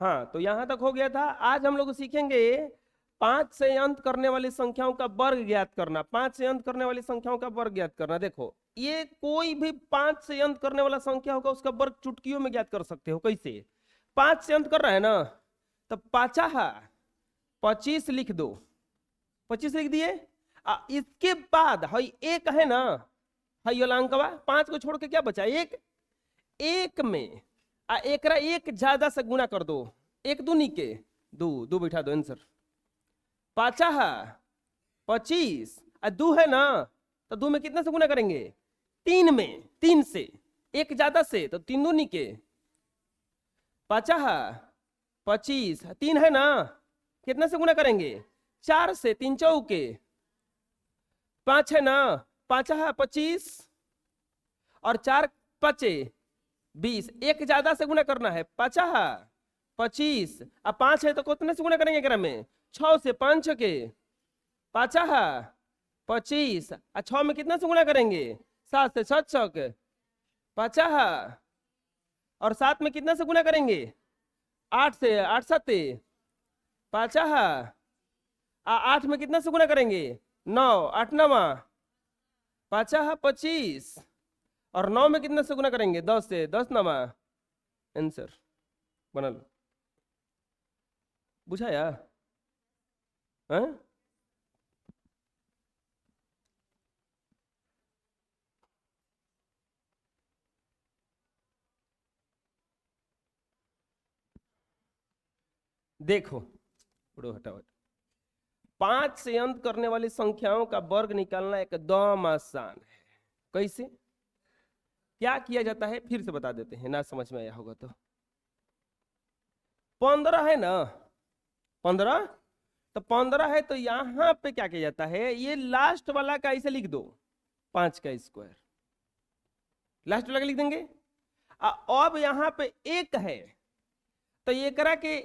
हाँ, तो यहां तक हो गया था। आज हम लोग सीखेंगे 5 से अंत करने वाली संख्याओं का वर्ग ज्ञात करना। 5 से अंत करने वाली संख्याओं का वर्ग ज्ञात करना। देखो, ये कोई भी 5 से अंत करने वाला संख्या होगा उसका वर्ग चुटकियों में ज्ञात कर सकते हो। कैसे? 5 से अंत कर रहा है ना, तो 5 25 लिख दो। 25 लिख दिए। इसके बाद हई एक है ना, हई अंकवा 5 को छोड़ के क्या बचा? एक। एक में एकरा एक ज्यादा से गुणा कर दो। एक दूनी के दो, दो बैठा दो आंसर। 5 25 दो है ना, तो दो में कितने से गुणा करेंगे? 3 में। 3 से एक ज्यादा से, तो 3 दूनी के 5 25 3 है ना, कितने से गुणा करेंगे? 4 से। 3 चौके 5 है ना, 5 25 और 4 5 20। एक ज्यादा से गुणा करना है। 5 25 अब 5 है तो कितने से गुणा करेंगे एकरा में? 6 से। 5 के 5 25 और 6 में कितना से गुणा करेंगे? 7 से। 7 छक 5 और 7 में कितना से गुणा करेंगे? 8 से। 8 7 5 8 में कितना से गुणा करेंगे? 9। 8 9 5 25 और 9 में कितने से गुणा करेंगे? 10 से। 10 9 आंसर बना लो। बुझाया? हाँ? देखो, हटाओ। 5 से अंत करने वाली संख्याओं का वर्ग निकालना एकदम आसान है। कैसे क्या किया जाता है फिर से बता देते हैं, ना समझ में आया होगा तो। 15 है ना, 15 तो 15 है तो यहां पे क्या किया जाता है? ये लास्ट वाला का ऐसे लिख दो, 5 का स्क्वायर लास्ट वाला का लिख देंगे। अब यहां पे एक है तो ये करा के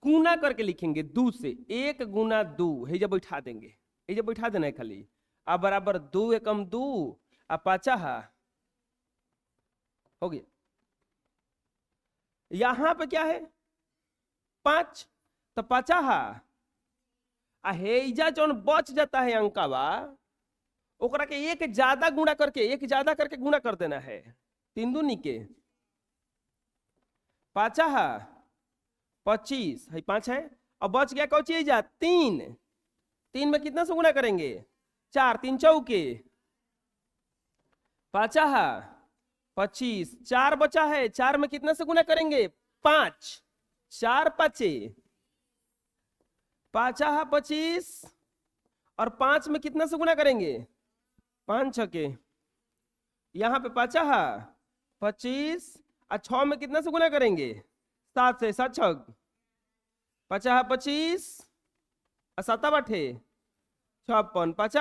गुना करके लिखेंगे 2 से। 1 गुना 2 है जब बैठा देंगे, ये जब बैठा देना है खाली। अब बराबर 2 एकम 2 अब 5 हो गया। यहां पे क्या है? 5 तो 5 हेजा जौन बच जाता है अंकवा ओकरा के एक ज्यादा गुणा करके, एक ज्यादा करके गुणा कर देना है। 3 दूनी के 5 25 है, 5 है। अब बच गया कौन चीज? 3। 3 में कितना से गुणा करेंगे? 4। 3 चौके 5 25 4 बचा है। 4 में कितना से गुणा करेंगे? 5। 4 5 5 25 और 5 में कितना से गुणा करेंगे? 5 छके यहाँ पे 5 25 और 6 में कितना से गुणा करेंगे? 7 से। 7 छक 5 25 और 7 8 56 5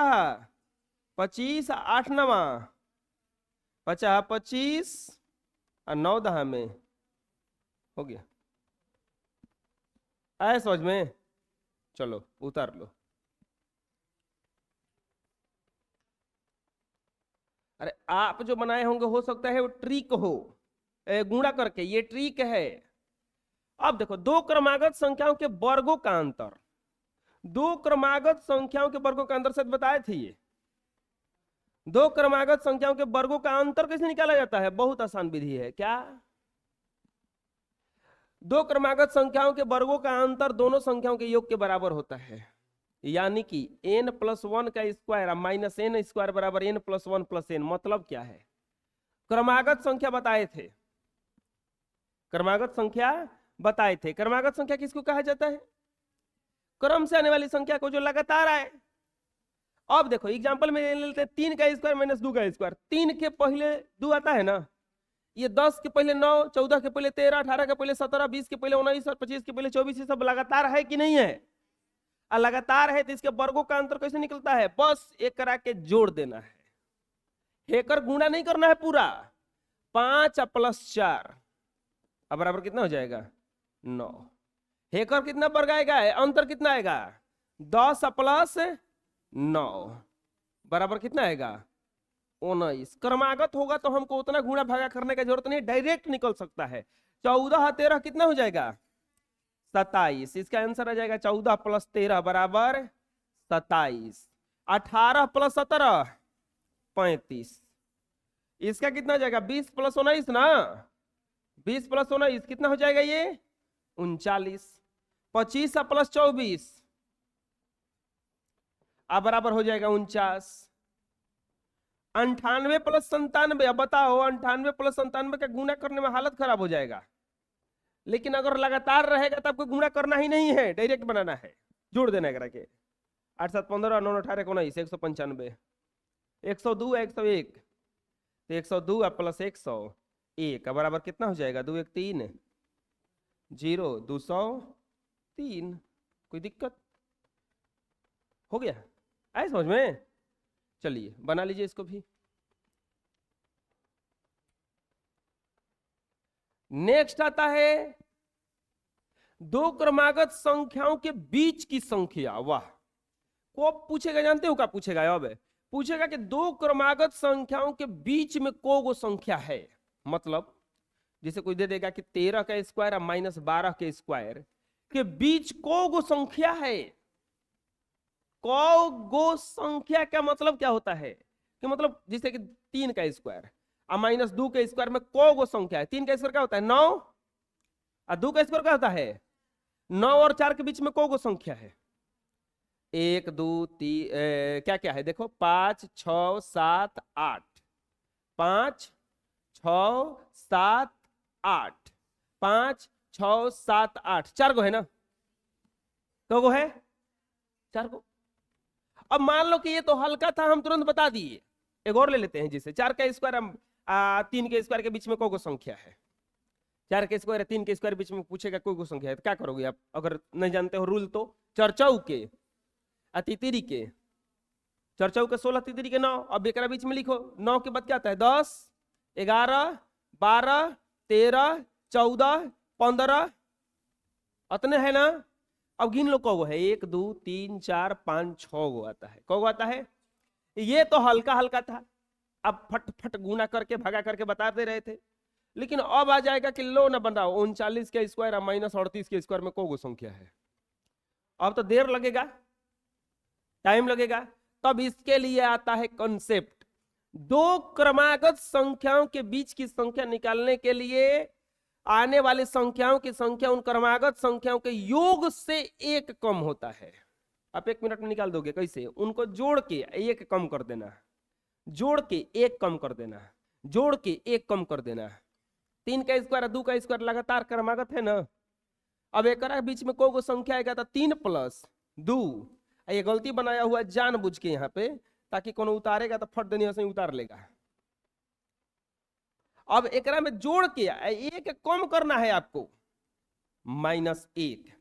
25 8 9 5 25 और 9 10 में हो गया। आए समझ में? चलो उतार लो। अरे आप जो बनाए होंगे हो सकता है वो ट्रिक हो, गुणा करके। ये ट्रिक है। अब देखो, दो क्रमागत संख्याओं के वर्गों का अंतर, दो क्रमागत संख्याओं के वर्गों का अंतर से बताए थे। ये दो क्रमागत संख्याओं के वर्गों का अंतर कैसे निकाला जाता है? बहुत आसान विधि है। क्या? दो क्रमागत संख्याओं के वर्गों का अंतर दोनों संख्याओं के योग के बराबर होता है। यानी कि n+1 का स्क्वायर माइनस n स्क्वायर बराबर n+1 + n। मतलब क्या है? क्रमागत संख्या बताए थे, क्रमागत संख्या बताए थे। क्रमागत संख्या किसको कहा जाता है? क्रम से आने वाली संख्या को जो लगातार आए। अब देखो एग्जांपल में ले लेते हैं 3 का स्क्वायर माइनस 2 का स्क्वायर। 3 के पहले 2 आता है ना, ये 10 के पहले 9, 14 के पहले 13, 18 के पहले 17, 20 के पहले 19 और 25 के पहले 24। ये सब लगातार है कि नहीं है? लगातार है तो इसके वर्गों का अंतर कैसे निकलता है? बस एक करा के जोड़ देना है, हेकर गुणा नहीं करना है पूरा। 5 + 4 अब बराबर कितना हो जाएगा? 9। हेकर कितना वर्ग आएगा? अंतर कितना आएगा? 10 + 9 बराबर कितना आएगा? 19। क्रमागत होगा तो हमको उतना गुणा भागा करने की जरूरत नहीं, डायरेक्ट निकल सकता है। 14 और 13 कितना हो जाएगा? 27। इसका आंसर आ जाएगा 14 प्लस 13 बराबर 27। 18 प्लस 17 35। इसका कितना हो जाएगा 20 प्लस 19 ना, 20 प्लस 19 कितना हो जाएगा ये 39। 25 प्लस 24 अब बराबर हो जाएगा 49। 98 प्लस 97, अब बताओ 98 प्लस 97 का गुणा करने में हालत खराब हो जाएगा, लेकिन अगर लगातार रहेगा तो आपको गुणा करना ही नहीं है, डायरेक्ट बनाना है, जोड़ देना करा के। 8 7 15 9 18 19 195। 102 101 तो 102 प्लस 101 बराबर कितना हो जाएगा 2 1 3 0 203। कोई दिक्कत हो गया आए समझ में? चलिए बना लीजिए इसको भी। नेक्स्ट आता है दो क्रमागत संख्याओं के बीच की संख्या। वाह, को पूछेगा, जानते हो क्या पूछेगा? अब पूछेगा कि दो क्रमागत संख्याओं के बीच में को संख्या है। मतलब जैसे कोई दे देगा कि 13 का स्क्वायर और माइनस 12 के स्क्वायर के बीच को संख्या है। को संख्या का मतलब क्या होता है कि मतलब जैसे कि 3 का स्क्वायर और माइनस 2 के स्क्वायर में को संख्या है। 3 का स्क्वायर क्या होता है 9 और 2 का स्क्वायर क्या होता है 9 और 4 के बीच में को संख्या है 1 2 3 क्या क्या है देखो 5 6 7 8 5 6 7 8 5 6 7 8 4 गो है ना? तो गो है 4 गो। अब मान लो कि ये तो हल्का था, हम तुरंत बता दिए। एक और ले लेते हैं, जिसे 4 का स्क्वायर 3 के स्क्वायर के बीच में को संख्या है। 4 के स्क्वायर 3 के स्क्वायर बीच में पूछेगा कोई संख्या है तो क्या करोगे आप? अगर नहीं जानते हो रूल तो चरचौ के तितरी के, चरचौ के 16 तितरी के 9। अब एक बीच में लिखो 9 के बाद क्या आता है 10 11 12 13 14 15 अतने है ना? अब गिन लो कौ है 1 2 3 4 5 6 गो आता है। कौ आता है? ये तो हल्का हल्का था, अब फट फट गुना करके भगा करके बताते रहे थे, लेकिन अब आ जाएगा कि लो ना बनाओ 39 के स्क्वायर और माइनस 38 के स्क्वायर में को संख्या है। अब तो देर लगेगा, टाइम लगेगा। तब इसके लिए आता है कॉन्सेप्ट। दो क्रमागत संख्याओं के बीच की संख्या निकालने के लिए आने वाली संख्याओं की संख्या उन क्रमागत संख्याओं के योग से एक कम होता है। आप 1 मिनट में निकाल दोगे कैसे? उनको जोड़ के एक कम कर देना, जोड़ के एक कम कर देना, जोड़ के एक कम कर देना। 3 का स्क्वायर 2 का स्क्वायर लगातार क्रमागत है ना। अब एक बीच में को संख्या आएगा तो 3 प्लस 2। ये गलती बनाया हुआ जानबूझ के यहाँ पे, ताकि कोनो उतारेगा तो फट देने से उतार लेगा। अब एक में जोड़ के एक कम करना है आपको, -1।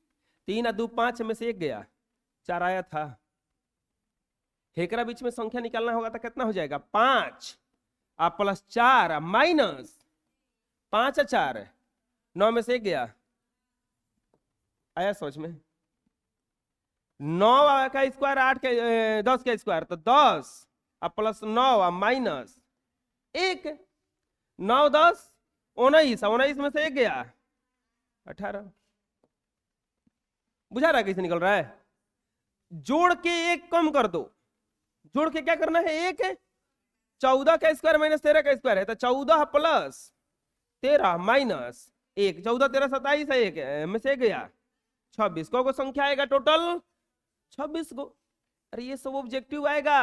3 और 2 5 में से 1 गया, 4 आया था। हेकरा बीच में संख्या निकालना होगा तो कितना हो जाएगा 5 प्लस 4 माइनस 5 और 4 9 में से 1 गया, आया सोच में? 9 का स्क्वायर 8 के 10 का स्क्वायर तो 10 प्लस 9 माइनस 1 9 10 19 19 में से 1 गया 18। बुझा रहा है कैसे निकल रहा है? जोड़ के एक कम कर दो, जोड़ के क्या करना है 1 14 का स्क्वायर माइनस 13 का स्क्वायर है तो 14 प्लस 13 माइनस 1 14 13 27 है, 1 में से 1 गया 26 को संख्या आएगा टोटल 26 गो। अरे ये सब ऑब्जेक्टिव आएगा,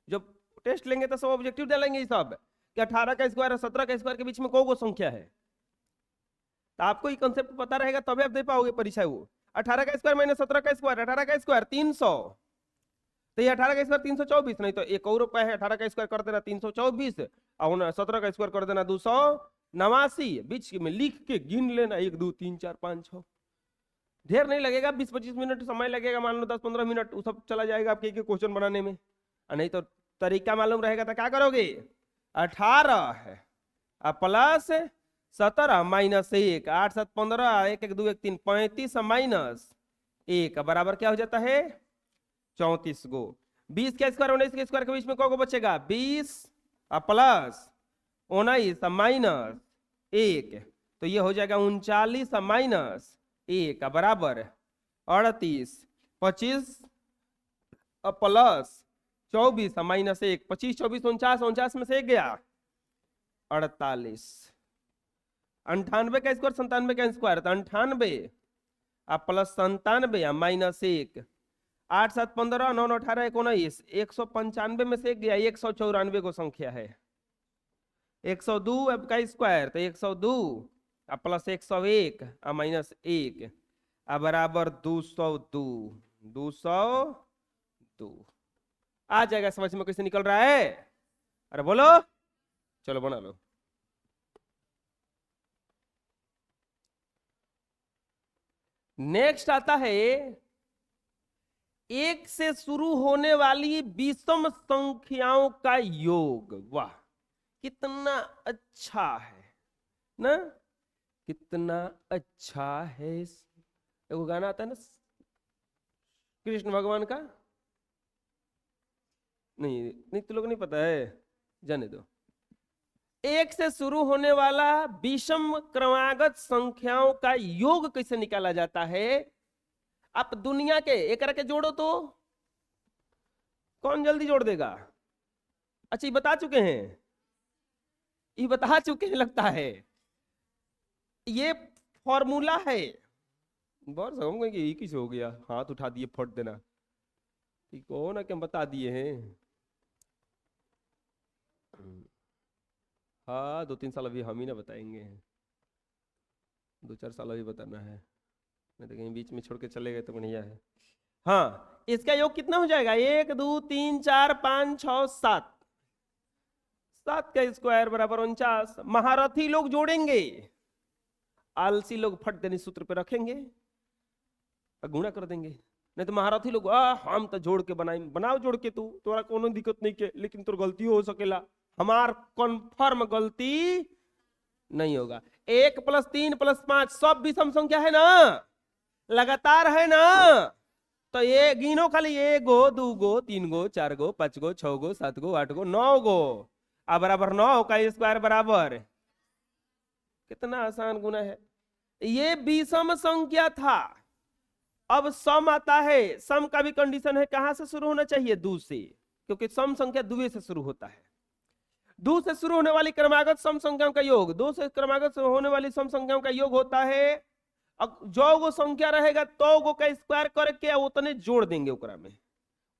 जब टेस्ट लेंगे तो सब ऑब्जेक्टिव डालेंगे ये सब कि 18 का स्क्वायर और 17 का स्क्वायर के बीच में को संख्या है। तो आपको ये कंसेप्ट पता रहेगा तभी आप दे पाओगे परीक्षा। वो 18 का स्क्वायर माइनस 17 का स्क्वायर, 18 का स्क्वायर 300 तो ये 18 का स्क्वायर 324, नहीं तो एक और उपाय है 18 का स्क्वायर कर देना 324 और 17 का स्क्वायर कर देना 289। बीच में लिख के गिन लेना 1 2 3 4 5 6। ढेर नहीं लगेगा, 20-25 मिनट समय लगेगा, मान लो 10-15 मिनट वो सब चला जाएगा आपके क्वेश्चन बनाने में। नहीं तो तरीका मालूम रहेगा तो क्या करोगे 18 प्लस 17 माइनस 1 8 7 15 1 1 2 1 3 35 माइनस 1 बराबर क्या हो जाता है 34 गो। 20 के स्क्वायर 19 के स्क्वायर के बीच में को बचेगा 20 प्लस 19 माइनस 1 तो ये हो जाएगा 39 माइनस 1 बराबर 38, 25 प्लस 24 माइनस 1, 25 24 49, 49 में से 1 गया 48, 98 का स्क्वायर 97 का स्क्वायर तो 98 प्लस 97 माइनस 1, 8 7 15 9 9 18 19, 195 में से 1 गया 194 को संख्या है। 102 अब का स्क्वायर तो 102 प्लस 101 माइनस 1 बराबर 202, 202 आ जाएगा। समझ में कैसे निकल रहा है? अरे बोलो, चलो बना लो। नेक्स्ट आता है 1 से शुरू होने वाली विषम संख्याओं का योग। वाह कितना अच्छा है ना, कितना अच्छा है। एगो गाना आता है ना कृष्ण भगवान का, नहीं तो लोग नहीं पता है, जाने दो। 1 से शुरू होने वाला विषम क्रमागत संख्याओं का योग कैसे निकाला जाता है? आप दुनिया के एक करके जोड़ो तो कौन जल्दी जोड़ देगा? अच्छा ये बता चुके हैं, ये बता चुके हैं लगता है। ये फॉर्मूला है। बहुत समझ कि किस हो गया, हाथ उठा दिए फट देना, कौन है कि हम बता दिए हैं। हाँ 2-3 साल अभी हम ही ना बताएंगे, 2-4 साल अभी बताना है, नहीं तो कहीं बीच में छोड़ के चले गए तो बढ़िया है। हाँ इसका योग कितना हो जाएगा? 1 2 3 4 5 6 7, 7 का स्क्वायर बराबर 49। महारथी लोग जोड़ेंगे, आलसी लोग फट देने सूत्र पे रखेंगे, गुणा कर देंगे। नहीं तो महारथी लोग हम तो जोड़ के बनाओ जोड़ के, तू तोरा कोनो दिक्कत नहीं के, लेकिन तोर गलती हो सकेला, हमार कन्फर्म गलती नहीं होगा। 1 + 3 + 5 सब विषम संख्या है ना, लगातार है ना, तो ये गिनो खाली 1 गो 2 गो 3 गो 4 गो 5 गो 6 गो 7 गो 8 गो 9 गो बराबर 9 का स्क्वायर बराबर। कितना आसान गुना है। ये विषम संख्या था। अब सम आता है, सम का भी कंडीशन है, कहां से शुरू होना चाहिए? 2 से, क्योंकि सम संख्या 2 से शुरू होता है। 2 से शुरू होने वाली क्रमागत सम संख्याओं का योग, 2 से क्रमागत होने वाली सम संख्याओं का योग होता है। अब जो वो संख्या रहेगा तो गो का स्क्वायर करके उतने जोड़ देंगे, ओकरा में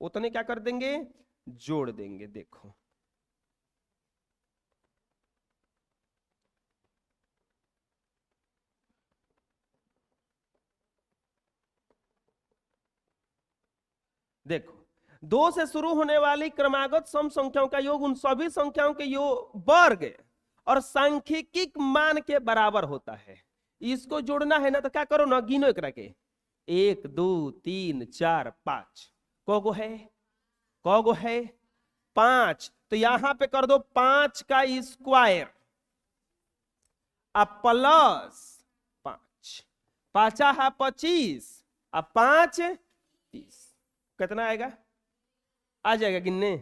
उतने क्या कर देंगे? जोड़ देंगे। देखो देखो 2 से शुरू होने वाली क्रमागत सम संख्याओं का योग उन सभी संख्याओं के योग वर्ग और सांख्यिक मान के बराबर होता है। इसको जोड़ना है ना, तो क्या करो ना, गिनो एकरा के 1 2 3 4 5 को है, को है 5, तो यहां पे कर दो 5 का स्क्वायर प्लस 5, 5 है 25 5 30, कितना आएगा? आ जाएगा गिनने।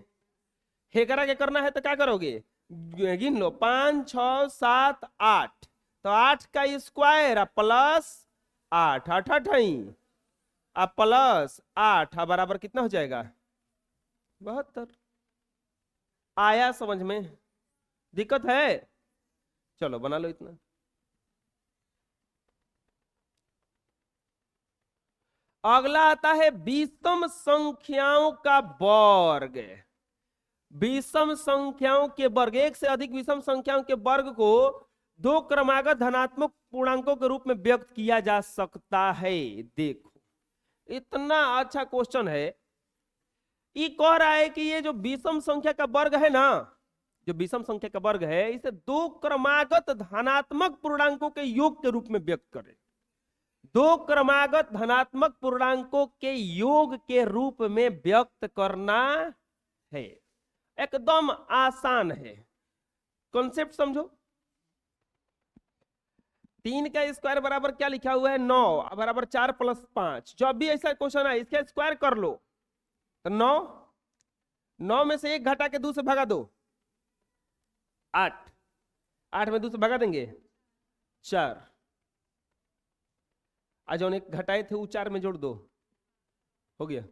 हेकरा के करना है तो क्या करोगे? गिन लो 5 6 7 8, तो 8 का स्क्वायर प्लस 8 8 8 प्लस 8 बराबर कितना हो जाएगा? 72। आया समझ में? दिक्कत है? चलो बना लो इतना। अगला आता है विषम संख्याओं का वर्ग। विषम संख्याओं के वर्ग, एक से अधिक विषम संख्याओं के वर्ग को 2 क्रमागत धनात्मक पूर्णांकों के रूप में व्यक्त किया जा सकता है। देखो इतना अच्छा क्वेश्चन है। ये कह रहा है कि ये जो विषम संख्या का वर्ग है ना, जो विषम संख्या का वर्ग है, इसे 2 क्रमागत धनात्मक पूर्णांकों के योग के रूप में व्यक्त करें। 2 क्रमागत धनात्मक पूर्णांकों के योग के रूप में व्यक्त करना है। एकदम आसान है, कॉन्सेप्ट समझो। 3 का स्क्वायर बराबर क्या लिखा हुआ है? 9 बराबर 4 + 5। जब भी ऐसा क्वेश्चन है इसका स्क्वायर कर लो तो 9 में से 1 घटा के 2 से भगा दो 8, 8 में 2 से भगा देंगे 4, आज जो एक घटाए थे वो 4 में जोड़ दो, हो गया।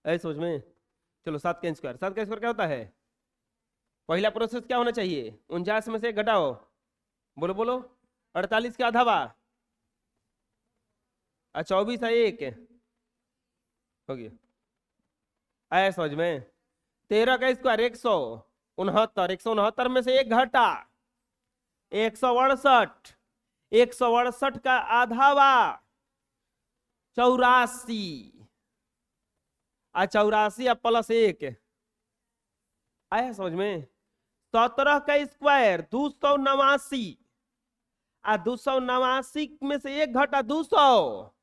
ऐसे सोच में चलो 7 का स्क्वायर, 7 का स्क्वायर क्या होता है? पहला प्रोसेस क्या होना चाहिए? 49 में से घटाओ, बोलो बोलो, 48 के आधा बा, 24 है 1, हो गया। आया समझ में? 13 का स्क्वायर 169, 169 में से 1 घटा 168, 168 का आधा बा 84, 84 प्लस 1, आया समझ में? 17 का स्क्वायर 289, 289 में से 1 घटा 200,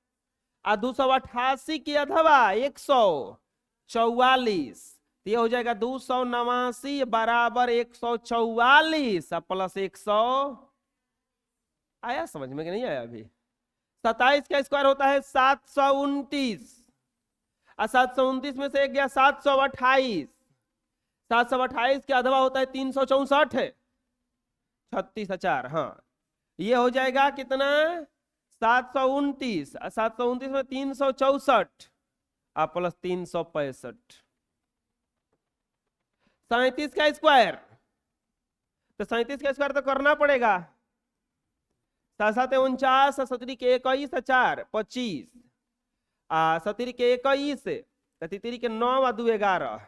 288 की अथवा 144, ये हो जाएगा 289 बराबर 144 प्लस 100। आया समझ में कि नहीं आया? अभी 27 का स्क्वायर होता है 729, 729 में से 1 गया 728, 728 के अधवा होता है 364, 36,000। हाँ, ये हो जाएगा कितना? 729, 729 में 364 प्लस 365। 37 का स्क्वायर, तो 37 का स्क्वायर तो करना पड़ेगा। 7 49, 7 के 21, 4 25, 7 के 21, 3 के 9 2 11,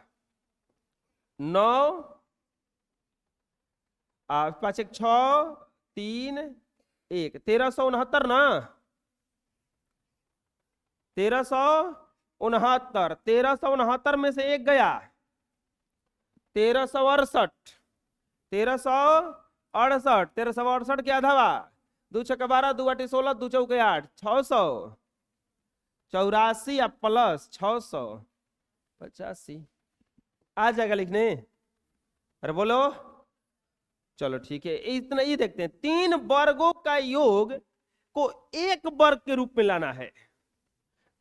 9 5 1 6 3 1, 1369 ना, 1369, 1369 में से 1 गया 1368, 1368, 1368 के आधा 2 6 12, 2 8 16, 2 4 8, 684 प्लस 685 आ जाएगा लिखने? अरे बोलो, चलो ठीक है। इतना ही देखते हैं, 3 वर्गों का योग को 1 वर्ग के रूप में लाना है।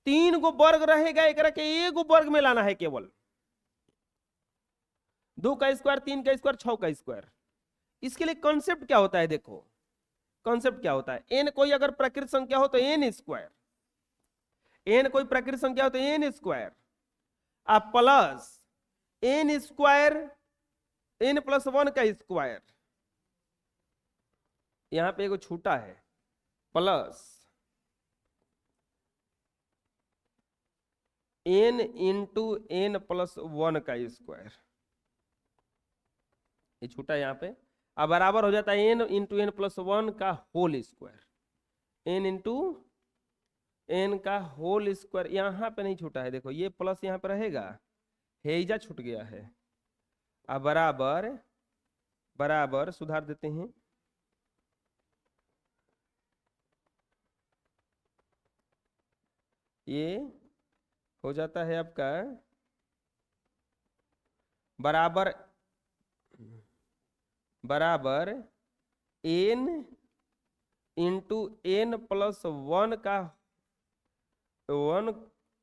3 गो वर्ग रहेगा, एक के 1 वर्ग में लाना है केवल। 2 का स्क्वायर, 3 का स्क्वायर, 6 का स्क्वायर। इसके लिए कॉन्सेप्ट क्या होता है? देखो कॉन्सेप्ट क्या होता है। n कोई अगर प्राकृत संख्या हो तो n स्क्वायर, n कोई प्राकृत संख्या हो तो n स्क्वायर, आप plus n square, n plus 1 का स्क्वायर, यहां पे एगो छूटा है, plus n into n plus 1 का स्क्वायर, ये छूटा है यहाँ पे। अब बराबर हो जाता है n इंटू n प्लस 1 का whole square, n into n का होल स्क्वायर। यहाँ पे नहीं छूटा है, देखो ये प्लस यहाँ पे रहेगा, हेजा छूट गया है। अब बराबर बराबर सुधार देते हैं, ये हो जाता है आपका बराबर बराबर n इंटू n प्लस 1 का 1,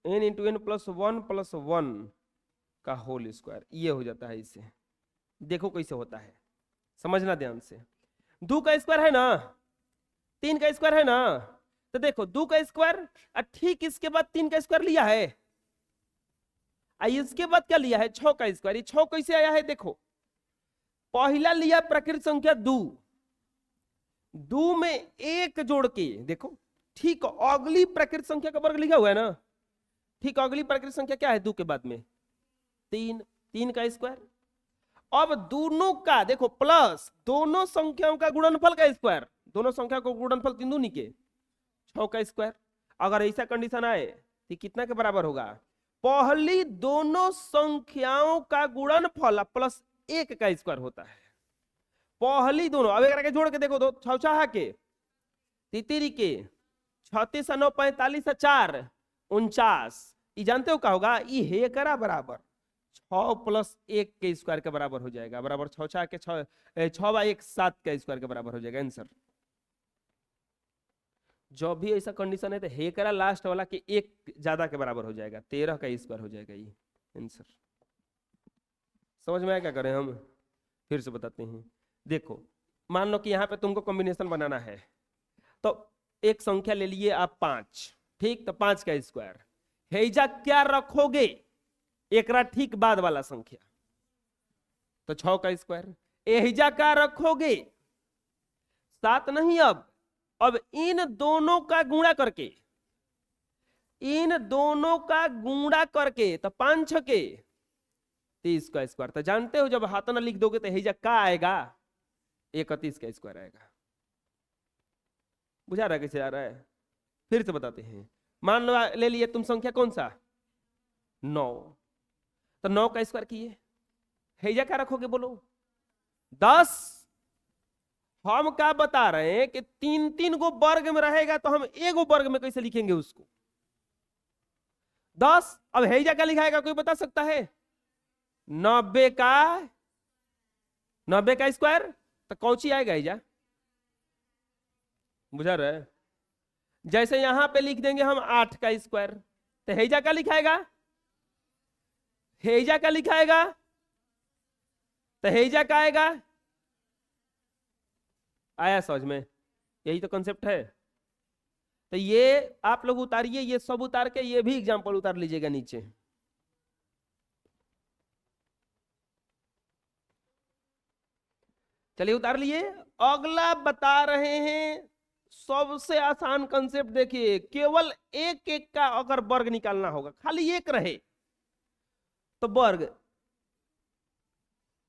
n into n plus 1 plus 1 का होल स्क्वायर, ये हो जाता है। इससे देखो कैसे होता है, समझना ध्यान से। 2 का स्क्वायर है ना, 3 का स्क्वायर है ना, तो देखो 2 का स्क्वायर, ठीक इसके बाद 3 का स्क्वायर लिया है, इसके बाद क्या लिया है? 6 का स्क्वायर। 6 कैसे आया है? देखो पहला लिया प्राकृत संख्या 2, 2 में 1 जोड़ के देखो, ठीक अगली प्राकृत संख्या का वर्ग लिखा हुआ है ना, ठीक अगली प्राकृत संख्या क्या है 2 के बाद में? 3, 3 का स्क्वायर। अब दोनों का देखो प्लस दोनों संख्याओं का गुणनफल का स्क्वायर, दोनों संख्या को गुणनफल 3 दूनी के 6 का स्क्वायर। अगर ऐसा कंडीशन आए तो कितना के बराबर होगा? पहली दोनों संख्याओं का गुणनफल प्लस 1 का स्क्वायर होता है, पहली दोनों। अब एक जोड़ के देखो, दो 6 के, 3 के 36 9 45 4 49, ये जानते हो क्या होगा? ये है करा बराबर 6 प्लस 1 के स्क्वायर के बराबर हो जाएगा, बराबर 6 6 के 6 बाई 1 7 का स्क्वायर के बराबर हो जाएगा आंसर। जो भी ऐसा कंडीशन है तो हे करा लास्ट वाला के 1 ज्यादा के बराबर हो जाएगा, 13 का स्क्वायर हो जाएगा ये आंसर। समझ में आया क्या करें हम? फिर से बताते हैं। देखो मान लो कि यहाँ पे तुमको कॉम्बिनेशन बनाना है, तो एक संख्या ले लिए आप 5, ठीक, तो 5 का स्क्वायर। हेजा क्या रखोगे, एकरा ठीक बाद वाला संख्या, तो 6 का स्क्वायर। एहिजा क्या रखोगे, 7 नहीं, अब इन दोनों का गुणा करके, इन दोनों का गुणा करके, तो 5 छके 30 का स्क्वायर। तो जानते हो जब हाथ ना लिख दोगे तो हेजा क्या आएगा, 31 का स्क्वायर आएगा। बुझा रहा है कैसे आ रहा है, फिर से बताते हैं। मान लो ले लिए तुम संख्या कौन सा 9, तो 9 का स्क्वायर किए, हेजा क्या रखोगे बोलो 10। हम क्या बता रहे हैं कि 3-3 गो वर्ग में रहेगा, तो हम एक वर्ग में कैसे लिखेंगे उसको 10। अब हेजा क्या लिखाएगा कोई बता सकता है, 90 का स्क्वायर, तो कौची आएगा हेजा, बुझा रहा है। जैसे यहां पे लिख देंगे हम 8 का स्क्वायर, तो हेजा क्या लिखाएगा, हेजा क्या लिखाएगा, तो हेजा क्या आएगा, आया समझ में, यही तो कंसेप्ट है। तो ये आप लोग उतारिए, ये सब उतार के ये भी एग्जांपल उतार लीजिएगा नीचे। चलिए उतार लिए। अगला बता रहे हैं सबसे आसान कंसेप्ट, देखिए केवल एक एक का अगर वर्ग निकालना होगा, खाली एक रहे तो वर्ग,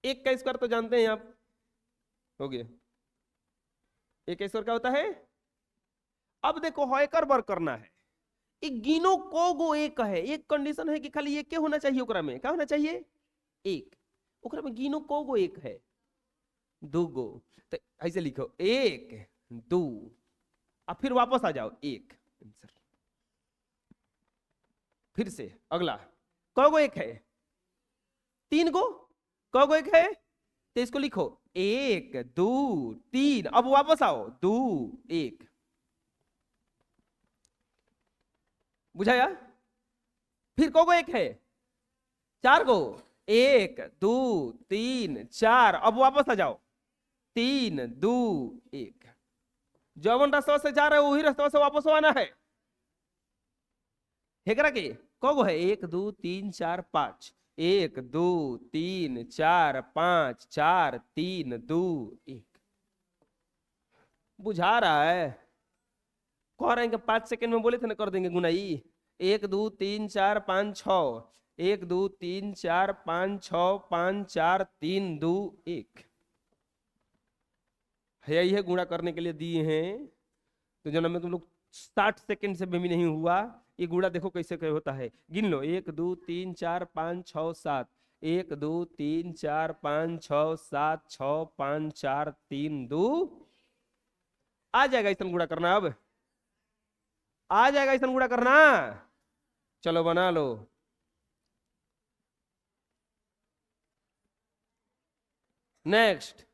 एक का स्क्वायर तो जानते हैं आप, हो गया, एक का स्क्वायर क्या होता है। अब देखो हॉयकर वर्ग करना है, एक गिनो को गो एक है, एक कंडीशन है कि खाली एक के होना चाहिए, ओकरा में क्या होना चाहिए एक, ओकरा में गिनो को गो एक है, दो गो, तो ऐसे लिखो 1 2, अब फिर वापस आ जाओ 1, फिर से अगला कौ गो एक है, 3 गो, कौ गो एक है, तो इसको लिखो 1 2 3, अब वापस आओ 2 1, बुझाया। फिर कौ गो एक है, 4 गो, 1 2 3 4, अब वापस आ जाओ 3 2 1, जौन रास्ता से जा रहे हो वही रास्ता से वापस आना है। हेकरा के कौ गो है, 1 2 3 4 5, 1 2 3 4 5 4 3 2 1, बुझा रहा है। कह रहे हैं कि 5 सेकंड में बोले थे ना कर देंगे गुनाई, 1 2 3 4 5 6, 1 2 3 4 5 6 5 4 3 2 1, यही है गुणा करने के लिए दिए हैं। तो जन्म में तुम लोग 60 सेकंड से भी नहीं हुआ, ये गुणा देखो कैसे होता है, गिन लो 1 2 3 4 5 6 7, 1 2 3 4 5 6 7 6 5 4 3 2, आ जाएगा इतना गुणा करना, अब आ जाएगा इतना गुणा करना, चलो बना लो। नेक्स्ट,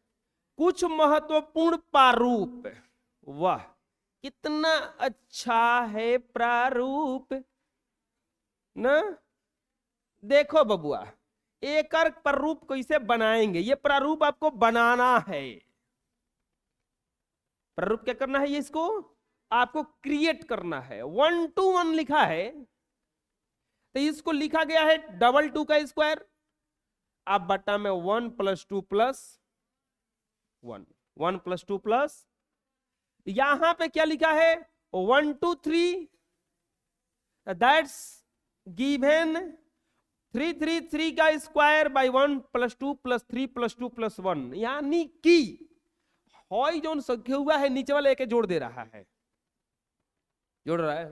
कुछ महत्वपूर्ण प्रारूप, वाह कितना अच्छा है प्रारूप ना। देखो बबुआ, एक प्रारूप कैसे बनाएंगे, ये प्रारूप आपको बनाना है। प्रारूप क्या करना है, ये इसको आपको क्रिएट करना है। 1 to 1 लिखा है, तो इसको लिखा गया है 2 2 का स्क्वायर, अब बटा में 1 + 2 + 1, 1 + 2 +, यहां पे क्या लिखा है 1 2 3, दैट्स गिवन 3 3 3 का स्क्वायर बाय 1 + 2 + 3 + 2 + 1, यानी कि हॉय जोन संख्या हुआ है नीचे वाले एक जोड़ दे रहा है, जोड़ रहा है।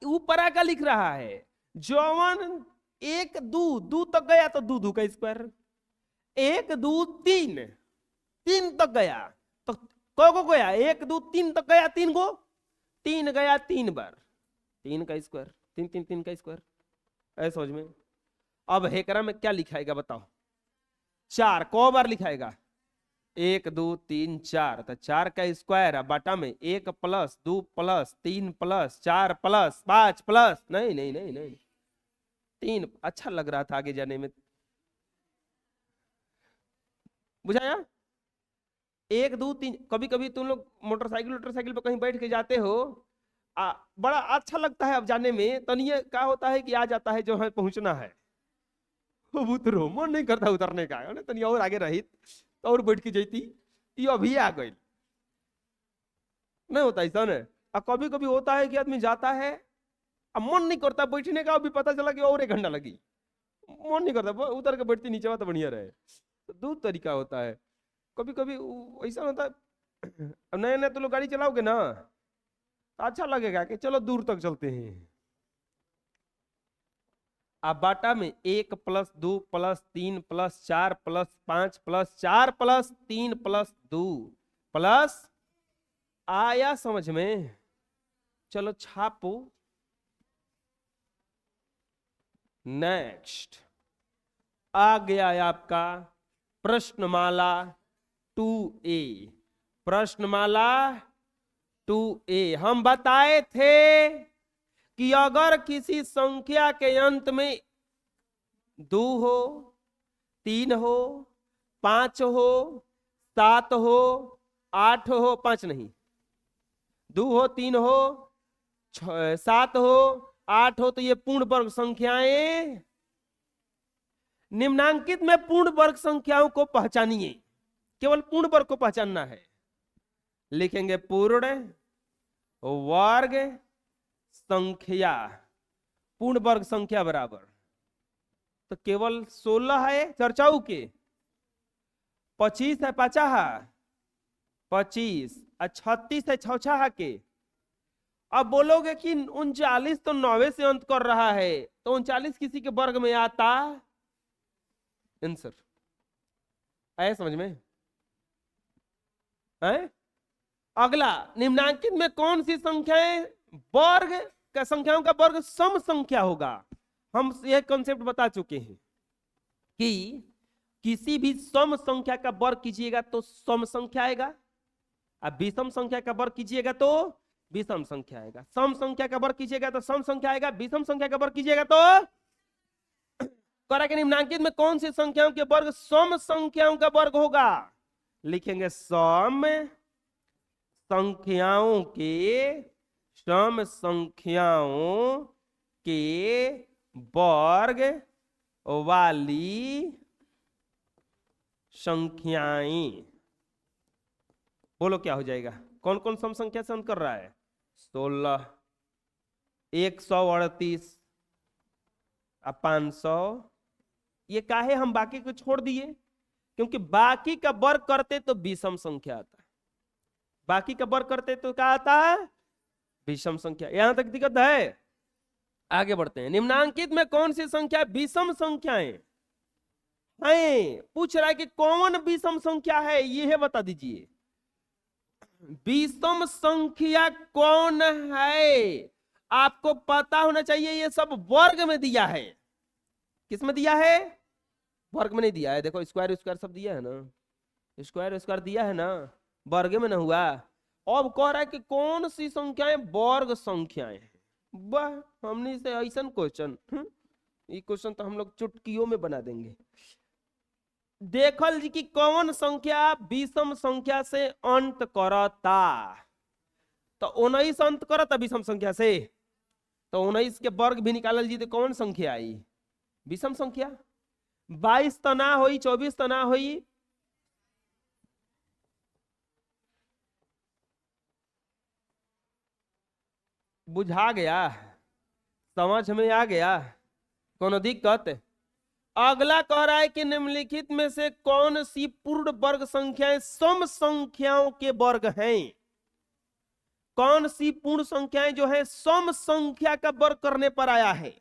ऊपर का लिख रहा है जौन 1 2 2 तक गया तो 2 2 का स्क्वायर, 1 2 3 3 तक गया तो को गया, 1 2 3 तक गया 3 गो, 3 गया 3 बार, 3 का स्क्वायर, 3 3 3 का स्क्वायर, ऐसा समझ में। अब हेकरा में क्या लिखाएगा बताओ, 4 को बार लिखाएगा, 1 2 3 4, तो 4 का स्क्वायर, बाटा में 1 + 2 + 3 + 4 + 5 + नहीं नहीं नहीं नहीं 3, अच्छा लग रहा था आगे जाने में, बुझाया। एक दो तीन, कभी कभी तुम लोग मोटरसाइकिल पर कहीं बैठ के जाते हो, बड़ा अच्छा लगता है अब जाने में, तनिए क्या होता है कि आ जाता है जो है पहुंचना है, अब उतरो, मन नहीं करता उतरने का, तनिया और आगे रही तो और बैठ के जैती, ये अभी आ गई, नहीं होता ऐसा न। अब कभी कभी होता है कि आदमी जाता है, अब मन नहीं करता बैठने का, अभी पता चला कि और 1 घंटा लगी, मन नहीं करता, उतर के बैठती नीचे तो बढ़िया रहे। तो दो तरीका होता है, कभी कभी ऐसा होता है, अब नए नए तो लोग गाड़ी चलाओगे ना तो अच्छा लगेगा कि चलो दूर तक चलते हैं। अब बाटा में 1 + 2 + 3 + 4 + 5 + 4 + 3 + 2 प्लस, आया समझ में? चलो छापो। नेक्स्ट आ गया है आपका प्रश्नमाला 2A। प्रश्नमाला 2A हम बताए थे कि अगर किसी संख्या के अंत में 2 हो, 3 हो, 5 हो, 7 हो, 8 हो, 5 नहीं, 2 हो, 3 हो, 7 हो, 8 हो, तो ये पूर्ण वर्ग संख्याएं। निम्नांकित में पूर्ण वर्ग संख्याओं को पहचानिए, केवल पूर्ण वर्ग को पहचानना है। लिखेंगे पूर्ण वर्ग संख्या, पूर्ण वर्ग संख्या बराबर, तो केवल 16 है चर्चाऊ के, 25 है पाचाहा 25, 36 है छौछाहा के। अब बोलोगे कि 39 तो 9 से अंत कर रहा है, तो 39 किसी के वर्ग में आता? आंसर आया समझ में? है? अगला, निम्नांकित में कौन सी संख्याएं वर्ग का, संख्याओं का वर्ग सम संख्या होगा? हम यह कॉन्सेप्ट बता चुके हैं कि किसी भी सम संख्या का वर्ग कीजिएगा तो सम संख्या आएगा, अब विषम संख्या का वर्ग कीजिएगा तो विषम संख्या आएगा, सम संख्या का वर्ग कीजिएगा तो सम संख्या आएगा, विषम संख्या का वर्ग कीजिएगा तो करा के निम्नांकित में कौन सी संख्याओं के वर्ग सम संख्याओं का वर्ग होगा? लिखेंगे सम संख्याओं के वर्ग वाली संख्याएं। बोलो क्या हो जाएगा? कौन कौन सम संख्या से अंत कर रहा है? 16, 138, 500। ये काहे हम बाकी को छोड़ दिए? क्योंकि बाकी का वर्ग करते तो विषम संख्या आता, बाकी का वर्ग करते तो क्या आता है? विषम संख्या। यहां तक दिक्कत है? आगे बढ़ते हैं। निम्नांकित में कौन सी संख्या विषम संख्याएं हैं? पूछ रहा है कि कौन विषम संख्या है, यह बता दीजिए। विषम संख्या कौन है आपको पता होना चाहिए। ये सब वर्ग में दिया है। किस में दिया है? वर्ग में नहीं दिया है। देखो स्क्वायर स्क्वायर सब दिया है ना, स्क्वायर स्क्वायर दिया है ना, वर्ग में ना हुआ। अब कह रहा है कि कौन सी संख्याएं वर्ग संख्याएं हैं। वाह, हमने से ऐसा क्वेश्चन, ये क्वेश्चन तो हम लोग चुटकियों में बना देंगे। देखल जी कि कौन संख्या विषम संख्या से अंत करता, तो 19 अंत करता विषम संख्या से, तो 19 के वर्ग भी निकालल जी तो कौन संख्या आई? विषम संख्या। 22 तना हुई, 24 तना हुई, बुझा गया, समझ में आ गया, कौन दिक्कत? अगला कह रहा है कि निम्नलिखित में से कौन सी पूर्ण वर्ग संख्याएं सम संख्याओं के वर्ग हैं? कौन सी पूर्ण संख्याएं जो है सम संख्या का वर्ग करने पर आया है?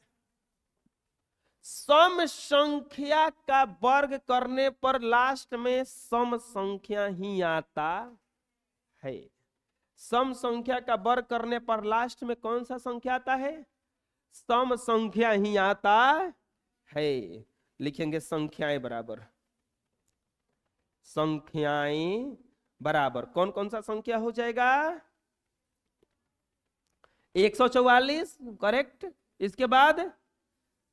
सम संख्या का वर्ग करने पर लास्ट में सम संख्या ही आता है। सम संख्या का वर्ग करने पर लास्ट में कौन सा संख्या आता है? सम संख्या ही आता है। लिखेंगे संख्याएं बराबर, संख्याएं बराबर कौन कौन सा संख्या हो जाएगा? 144 करेक्ट, इसके बाद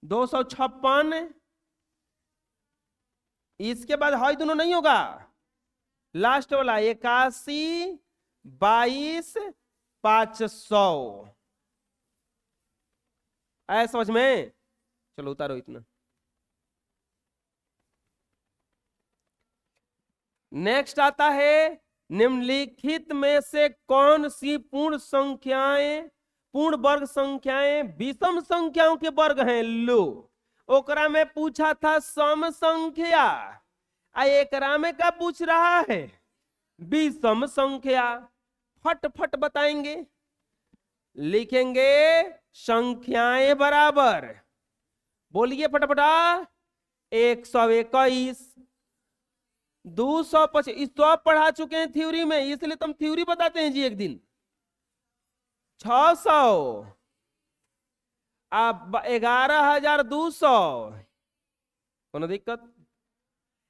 256, इसके बाद हाई दोनों नहीं होगा, लास्ट वाला 81 22 500। आया समझ में? चलो उतारो इतना। नेक्स्ट आता है, निम्नलिखित में से कौन सी पूर्ण संख्याएं, पूर्ण वर्ग संख्याएं विषम संख्याओं के वर्ग हैं? लो, ओकरा में पूछा था सम संख्या, एकरा में क्या पूछ रहा है? विषम संख्या। फट फट बताएंगे, लिखेंगे संख्याएं बराबर, बोलिए फटाफटा, 121, 225, तो पढ़ा चुके हैं थ्योरी में, इसलिए तुम थ्योरी बताते हैं जी एक दिन। 600, अब 11,200, कोनो दिक्कत?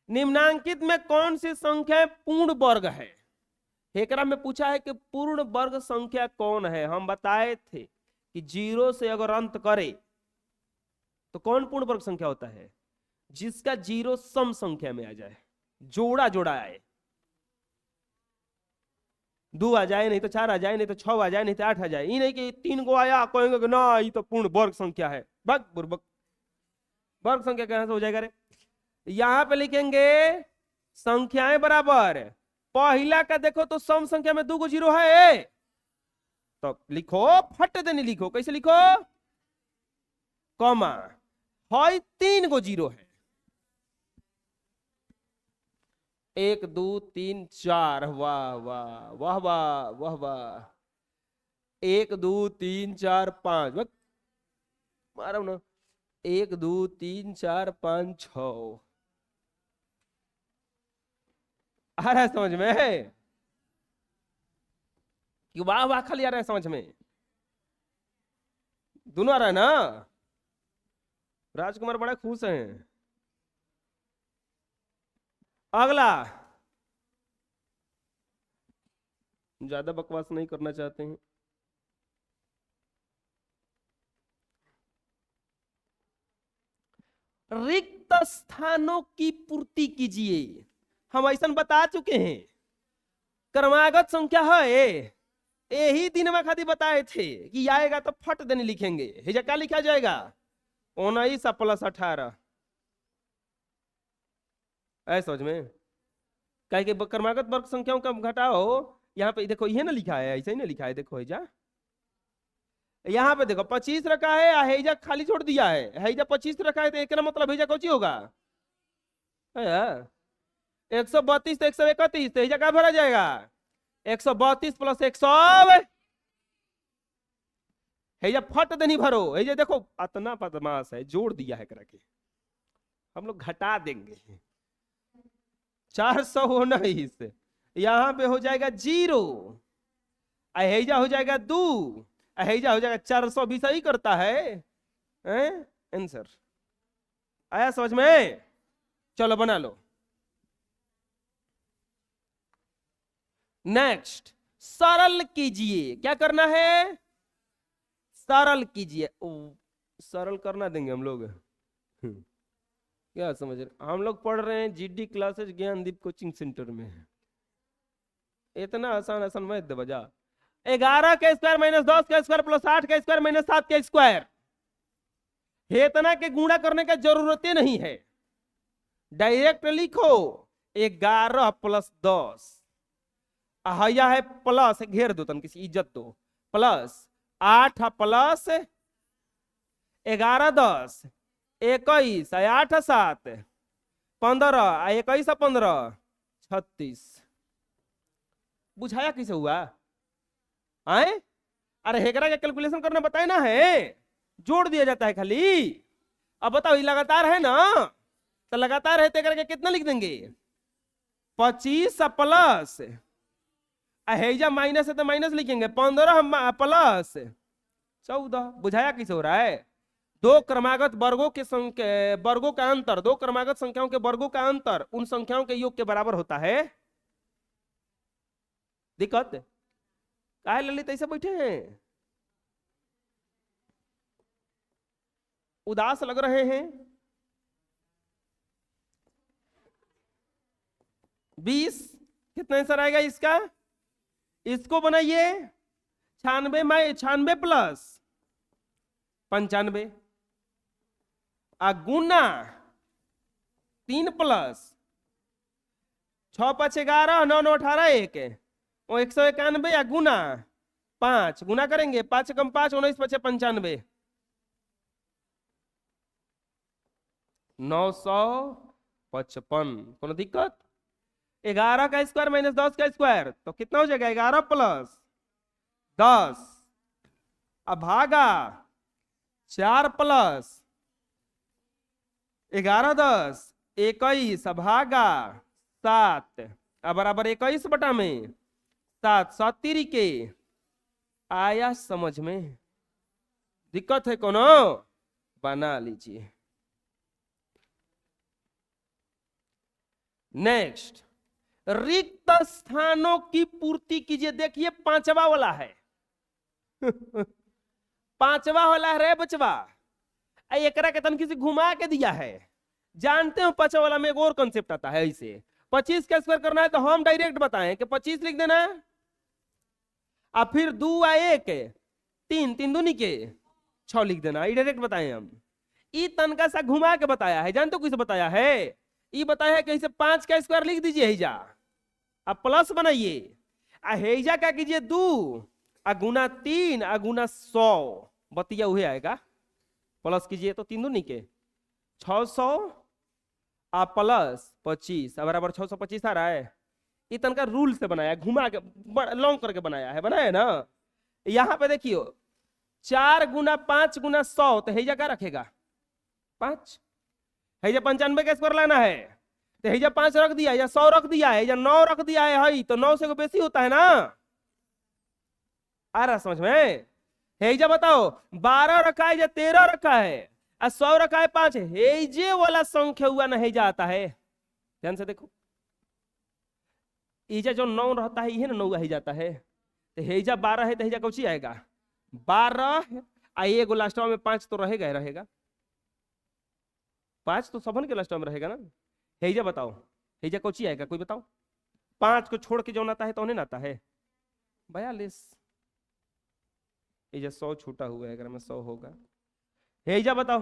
निम्नांकित में कौन सी संख्या पूर्ण वर्ग है? एकरा में पूछा है कि पूर्ण वर्ग संख्या कौन है। हम बताए थे कि 0 से अगर अंत करे तो कौन पूर्ण वर्ग संख्या होता है? जिसका 0 सम संख्या में आ जाए, जोड़ा जोड़ा आए, 2 आ जाए, नहीं तो 4 आ जाए, नहीं तो 6 आ जाए, नहीं तो 8 आ जाए। ये नहीं कि 3 को आया कहेंगे कि ना ये तो पूर्ण वर्ग संख्या है। बक बुर्बक, वर्ग संख्या कहां से हो जाएगा रे? यहां पे लिखेंगे संख्याएं बराबर, पहला का देखो तो सम संख्या में 2 को 0 है, तो लिखो फट देने लिखो, कैसे लिखो? कॉमा, है 3 को 0 है, 1 2 3 4, वाह वाह वाह वाह वाह वाह, 1 2 3 4 5, मारो ना, 1 2 3 4 5 6। आ रहा है समझ में? कि वाह वाह खाली आ रहा है समझ में? दोनों आ रहा है ना? राजकुमार बड़ा खुश हैं। अगला, ज्यादा बकवास नहीं करना चाहते हैं। रिक्त स्थानों की पूर्ति कीजिए। हम ऐसा बता चुके हैं, क्रमागत संख्या है, यही दिन में खाली बताए थे कि आएगा तो फट देने लिखेंगे। हिजा क्या लिखा जाएगा? 19 + 18। ऐसा समझ में? कहे कि क्रमागत वर्ग संख्याओं का घटाओ, यहाँ पे देखो ये ना लिखा है, ऐसा ही ना लिखा है, देखो हिजा, यहाँ पे देखो 25 रखा है, हैजा खाली छोड़ दिया है, हैजा 25 रखा है, तो एक मतलब हैजा कौची होगा? 132 तो 131, तो हैजा क्या भरा जाएगा? 132 + 100, हैजा फट देनी भरो, हैजा देखो इतना बदमाश है, जोड़ दिया है करके, हम लोग घटा देंगे। 419 यहाँ पे हो जाएगा 0, हैजा हो जाएगा 2, हैजा हो जाएगा 420, ही करता है आंसर। आया समझ में? चलो बना लो। नेक्स्ट, सरल कीजिए। क्या करना है? सरल कीजिए। सरल करना देंगे हम लोग? क्या समझ रहे? हम लोग पढ़ रहे हैं GD classes Gyandeep coaching centre में, इतना आसान आसान मत दे बजा। 11 का स्क्वायर - 10 का स्क्वायर + 8 का स्क्वायर - 7 का स्क्वायर, इतना के गुणा करने का जरूरत ही नहीं है, डायरेक्ट लिखो 11 + 10, हया है प्लस, घेर दो तन किसी इज्जत दो, प्लस 8 + 11 10 21, 8 7 15, 21 15 36। बुझाया किसे हुआ? आए? अरे हेकरा का कैलकुलेशन करना बताए ना है, जोड़ दिया जाता है खाली। अब बताओ, ये लगातार है ना, तो लगातार है तो करके कितना लिख देंगे? 25 प्लस, हैजा माइनस है तो माइनस लिखेंगे, 15 + 14। बुझाया किसे हो रहा है? दो क्रमागत वर्गों के वर्गों का अंतर, दो क्रमागत संख्याओं के वर्गों का अंतर उन संख्याओं के योग के बराबर होता है। दिक्कत काहे ललित ऐसे बैठे हैं? उदास लग रहे हैं? 20 कितना आंसर आएगा इसका? इसको बनाइए 96 प्लस 95 गुना 3 प्लस 6 5 11 9 9 18 1 वो 191 गुना 5 गुना करेंगे 5 कम 5 19 5 95 955। कोनो दिक्कत? 11 का स्क्वायर माइनस 10 का स्क्वायर तो कितना हो जाएगा? 11 प्लस 10 अब भागा 4 प्लस 11 10 21 भागा 7 अब बराबर 21 बटा में 7 7 तिरी के। आया समझ में? दिक्कत है कोनो? बना लीजिए। नेक्स्ट, रिक्त स्थानों की पूर्ति कीजिए। देखिए 5वां वाला है 5वां वाला है रे बचवा। एकरा के तनकी से घुमा के दिया है। जानते हो 5वां वाला में एक और कंसेप्ट आता है। इसे 25 का स्क्वायर करना है तो हम डायरेक्ट बताएं कि 25 लिख देना है और फिर 2 1 3 3 दूनी के 6 लिख देना। ये डायरेक्ट बताएं हम। ई तनका सा घुमा के बताया है। जानते हो किसे बताया है? ये बताया है कि इसे 5 का स्क्वायर लिख दीजिए हेजा, अब प्लस बनाइए। हेजा क्या कीजिए 2 गुना 3 गुना 100 बतिया हुए आएगा। प्लस कीजिए तो 3 दूनी के 600 प्लस 25 बराबर 625 आ रहा है। ये तनका रूल से बनाया है, घुमा के लॉन्ग करके बनाया है। बनाया ना? यहां पे देखियो 4 गुना 5 गुना 100 तो हेजा क्या रखेगा? 5। हेजा 95 का स्क्वायर लाना है तो हेजा 5 रख दिया या 100 रख दिया है या 9 रख दिया है तो 9 से बेसी होता है ना। आ रहा समझ में? हेजा बताओ 12 रखा है या 13 रखा है और 100 रखा है 5। हेजे वाला संख्या हुआ ना हेजा आता है। ध्यान से देखो, हेजा जो 9 रहता है ये ना 9 ही जाता है। तो हेजा 12 है तो हेजा कौची आएगा? 12 आइए लास्ट में 5 तो रहेगा ही रहेगा। 5 तो सबन के लास्ट में रहेगा ना। हेजा बताओ हेजा कौची आएगा? कोई बताओ। 5 को छोड़ के जो आता है तो उन्हें आता है 42। हेजा 100 छूटा हुआ है, अगर में 100 होगा। हेजा बताओ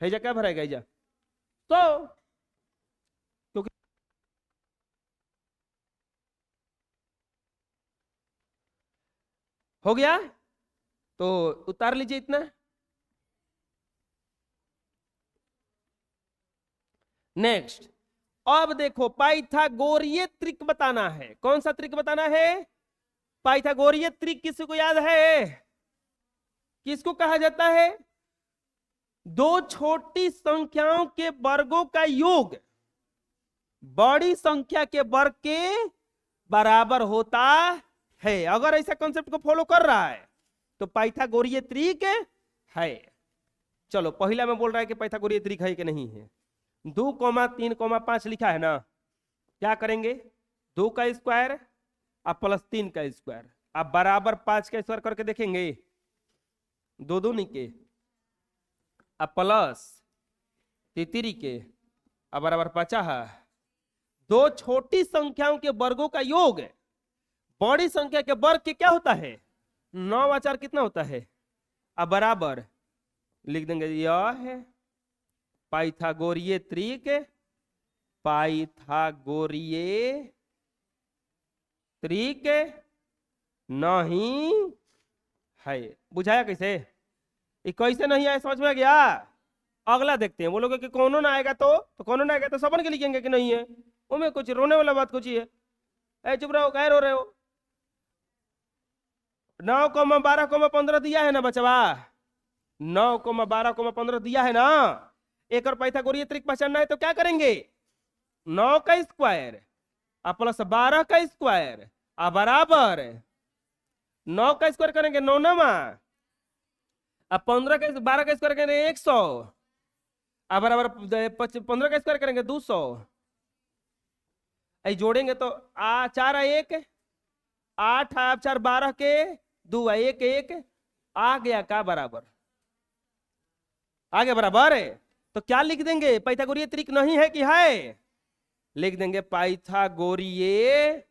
हेजा क्या भरेगा? हेजा 100। क्योंकि हो गया तो उतार लीजिए इतना। नेक्स्ट, अब देखो पाइथागोरीय त्रिक बताना है। कौन सा त्रिक बताना है? पाइथागोरीय त्रिक किसी को याद है? किसको कहा जाता है? दो छोटी संख्याओं के वर्गों का योग बड़ी संख्या के वर्ग के बराबर होता है। अगर ऐसा कॉन्सेप्ट को फॉलो कर रहा है तो पाइथागोरीय त्रिक है। चलो पहला में बोल रहा है कि पाइथागोरीय त्रिक है कि नहीं है। 2, 3, 5 लिखा है ना। क्या करेंगे? 2 का स्क्वायर प्लस 3 का स्क्वायर अब बराबर 5 का स्क्वायर करके देखेंगे। 2 दूनी के प्लस 3 के बराबर 50। दो छोटी संख्याओं के वर्गों का योग बड़ी संख्या के वर्ग के क्या होता है? 9 और 4 कितना होता है? अब बराबर लिख देंगे यह है पाइथागोरीय त्रिक। पाइथागोरीय त्रिक नहीं है। बुझाया कैसे? ये कैसे नहीं आया समझ में आ गया? अगला देखते हैं। बोलोगे कि कौनो ना आएगा तो कौनो ना आएगा तो सबन के लिखेंगे कि नहीं है? उनमें कुछ रोने वाला बात कुछ ही है। ऐ चुप रहो, कह रो रहे हो? 9, 12, 15 दिया है ना बचवा? 9, 12, 15 दिया है ना। एक और पाइथागोरीय त्रिक पहचानना है तो क्या करेंगे? 9 का स्क्वायर प्लस 12 का स्क्वायर बराबर 9 का स्क्वायर करेंगे 9 9 15 का 12 का स्क्वायर करेंगे 100 बराबर 15 का स्क्वायर करेंगे 200। जोड़ेंगे तो 4 1 8 4 12 के 2 1 1 आ गया का बराबर? आ गया बराबर है। तो क्या लिख देंगे? पाइथागोरीय त्रिक नहीं है कि है? लिख देंगे पाइथागोरीय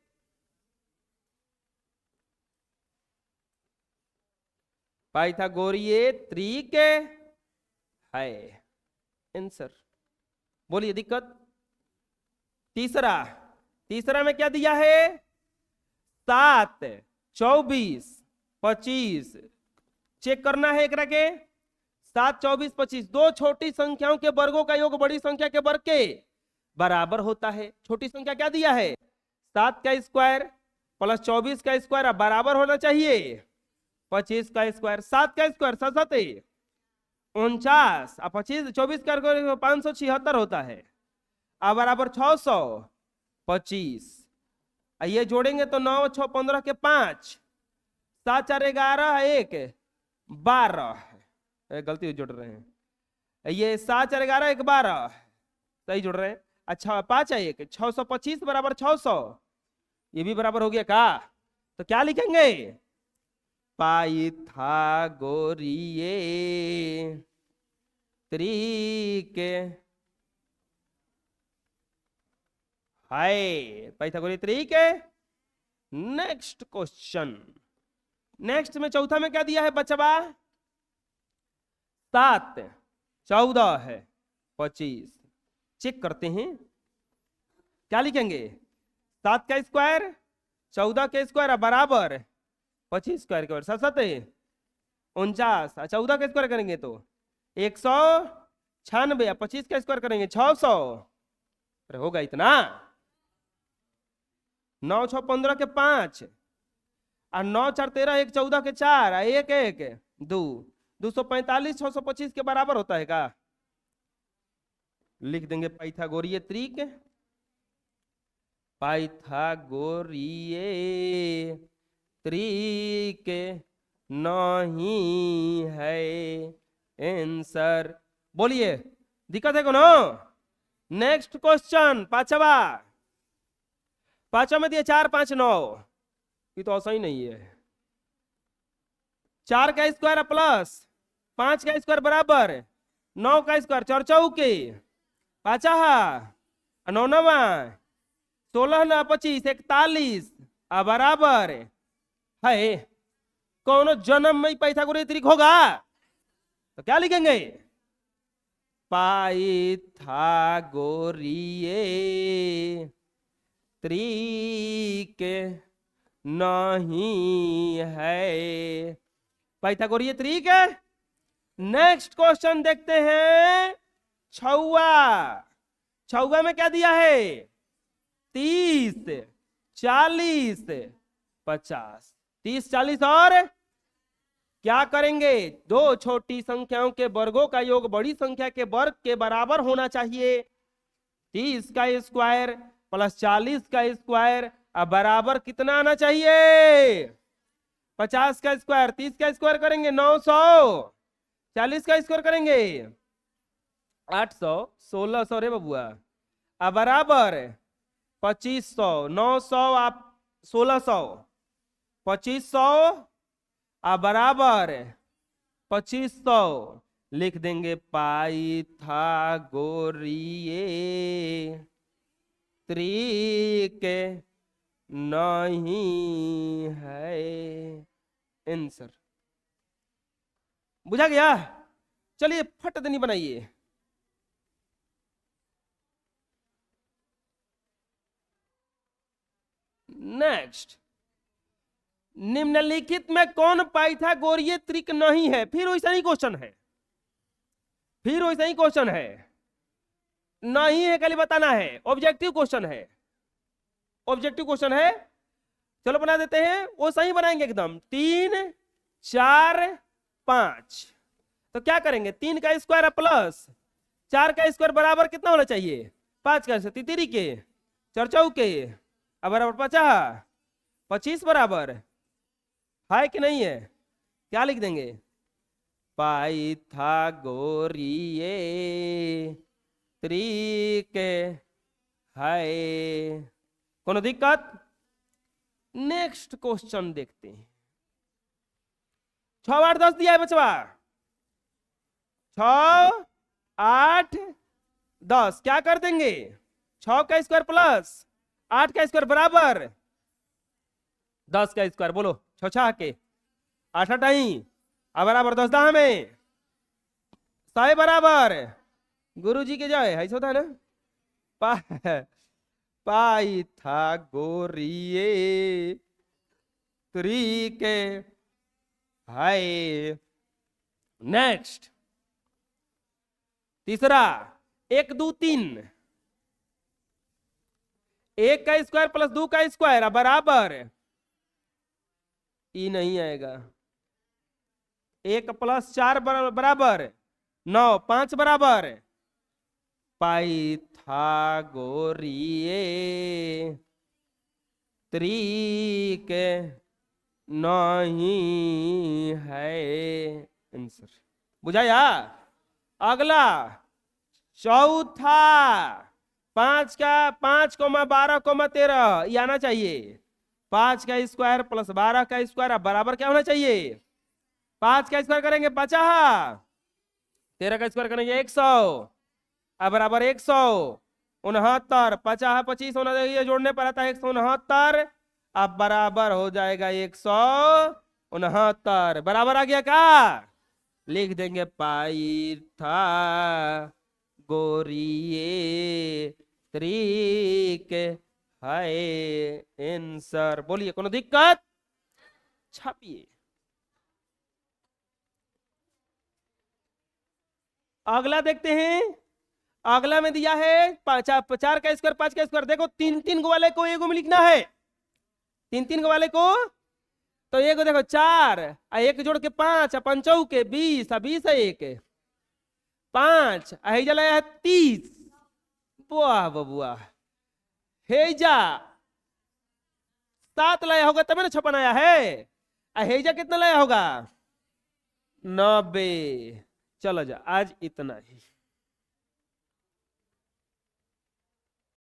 पाइथागोरीय त्रिक है आंसर। बोलिए दिक्कत। तीसरा, तीसरा में क्या दिया है? 7, 24, 25 चेक करना है एकरा के। 7, 24, 25 दो छोटी संख्याओं के वर्गों का योग बड़ी संख्या के वर्ग के बराबर होता है। छोटी संख्या क्या दिया है? 7 का स्क्वायर प्लस 24 का स्क्वायर बराबर होना चाहिए 25 का स्क्वायर। 7 का स्क्वायर 7 49 और 25 24 का 576 होता है अब बराबर 625। ये जोड़ेंगे तो 9 6 15 के 5 7 4 11 1 12 गलती जोड़ रहे हैं। ये 7 4 11 1 12 सही जोड़ रहे हैं। अच्छा 5 है 1 625 बराबर 600 ये भी बराबर हो गया का? तो क्या लिखेंगे? पाइथागोरीय त्रिक है। पाइथागोरीय त्रिक है। Next question. नेक्स्ट में चौथा में क्या दिया है बचवा? 7 14 है 25 चेक करते हैं क्या लिखेंगे? 7 का स्क्वायर 14 के स्क्वायर बराबर 25 स्क्वायर के 7 7 49 14 का स्क्वायर करेंगे तो 196 25 का स्क्वायर करेंगे 600 होगा इतना। 9 6 15 के 5 और 9 4 13 1 14 के 4 1 1 2 245 625 के बराबर होता है का? लिख देंगे पाइथागोरीय त्रिक। पाइथागोरीय त्रिक नहीं है आंसर। बोलिए दिक्कत है कोनो? नेक्स्ट क्वेश्चन पांचवा। पांचवा में दिया 4 5 9 ये तो ऐसा ही नहीं है। 4 का स्क्वायर प्लस 5 का स्क्वायर बराबर 9 का स्क्वायर 4 चौके 5 9 9 16 ना 25 41 बराबर है। कौन जन्म में पाइथागोरीय त्रिक होगा तो क्या लिखेंगे? पाइथागोरीय त्रिक नहीं है। पाइथागोरीय त्रिक। नेक्स्ट क्वेश्चन देखते हैं। छौवा। छौवा में क्या दिया है? 30 40 50 30 40 और क्या करेंगे? दो छोटी संख्याओं के वर्गों का योग बड़ी संख्या के वर्ग के बराबर होना चाहिए। 30 का स्क्वायर प्लस 40 का स्क्वायर बराबर कितना आना चाहिए? 50 का स्क्वायर 30 का स्क्वायर करेंगे 900 40 का स्क्वायर करेंगे 800 1600 रे बबुआ बराबर 2500 900 आप 1600 2500 बराबर 2500 लिख देंगे। पाइथागोरीय त्रिक नहीं है आंसर। बुझा गया? चलिए फट दनी बनाइए। नेक्स्ट। निम्नलिखित में कौन पाइथागोरीय त्रिक नहीं है? फिर वैसा ही क्वेश्चन है। फिर वैसा ही क्वेश्चन है। नहीं है खाली बताना है। ऑब्जेक्टिव क्वेश्चन है। ऑब्जेक्टिव क्वेश्चन है। चलो बना देते हैं। वो सही बनाएंगे एकदम। 3 4 5 तो क्या करेंगे? 3 का स्क्वायर प्लस 4 का स्क्वायर बराबर कितना होना चाहिए? 5 का तितरी के 4 चौके बराबर 50 25 बराबर है कि नहीं है? क्या लिख देंगे? पाइथागोरीय त्रिक है। कोनो दिक्कत? नेक्स्ट क्वेश्चन देखते हैं। 6 8 10 दिया है बचवा। 6 8 10 क्या कर देंगे? 6 का स्क्वायर प्लस 8 का स्क्वायर बराबर 10 का स्क्वायर। बोलो 6 6 के 8 8 अब बराबर 10 में 100 बराबर गुरु जी के जाए ऐसा होता है ना। पाइथागोरिये के हाय। नेक्स्ट तीसरा 1 2 3, 1 का स्क्वायर प्लस 2 का स्क्वायर बराबर, ई नहीं आएगा। 1 प्लस 4 बराबर 9, 5 बराबर पाइथागोरिये के नहीं है आंसर। बुझाया। अगला चौथा 5 का 5, 12, 13 ये आना चाहिए। 5 का स्क्वायर प्लस 12 का स्क्वायर बराबर क्या होना चाहिए? 5 का स्क्वायर करेंगे 50, 13 का स्क्वायर करेंगे 100 बराबर 169। 50 25 होना चाहिए, जोड़ने पर आता है 169। अब बराबर हो जाएगा 169। बराबर आ गया क्या? लिख देंगे पाइथागोरिये के है आंसर। बोलिए कोनो दिक्कत? छापिए। अगला देखते हैं। अगला में दिया है 4 का स्क्वायर 5 का स्क्वायर। देखो 3 को वाले को एगो में लिखना है। 3 को वाले को तो एगो देखो 4 1 जोड़ के 5 पंचौ के 20 20 है 1 5 हेजा है 30। वाह बबुआ हेजा 7 लाया होगा तभी ना 56 आया है। हेजा कितना लाया होगा? 90। चलो जा आज इतना ही।